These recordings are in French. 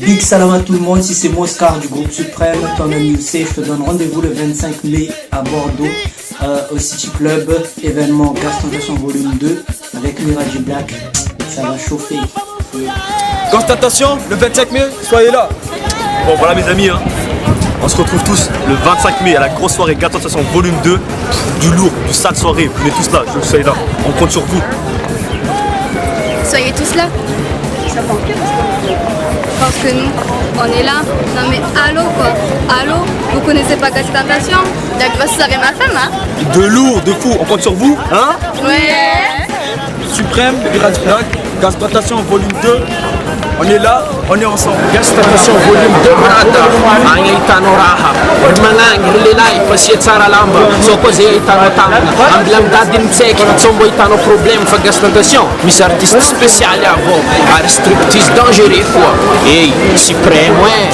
Big salam à tout le monde, si c'est Moscar du groupe Suprême, ton ami UC, je te donne rendez-vous le 25 mai à Bordeaux au City Club, événement Gastentation Volume 2 avec Miraji Black, ça va chauffer. Gastentation, le 25 mai, soyez là. Bon voilà mes amis, on se retrouve tous le 25 mai à la grosse soirée Gastentation Volume 2, du lourd, du sale soirée, venez tous là, je vous soyez là, on compte sur vous. Soyez tous là. Parce que nous, on est là. Non mais allô quoi. Allô, vous connaissez pas Gastentation? Y'a que votre soeur et ma femme, hein. De lourd, de fou, on compte sur vous, hein? Ouais. Suprême, Miraji Black, Gastentation Volume 2. On est là, on est ensemble. Gastentation Volume 2 brada, agny ahitanao raha magnagny lelahy fasia tsara lamba sao koa zay ahitanao tagnana amby lamidadiny mitsaiky sao mbo hitanao problème fa Gastentation misy artiste spécial avao ary striptease dangereux koa ey Suprême ouais.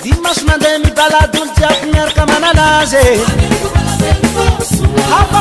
Dimash mandemi baladul jak miarka manalaje. Hapa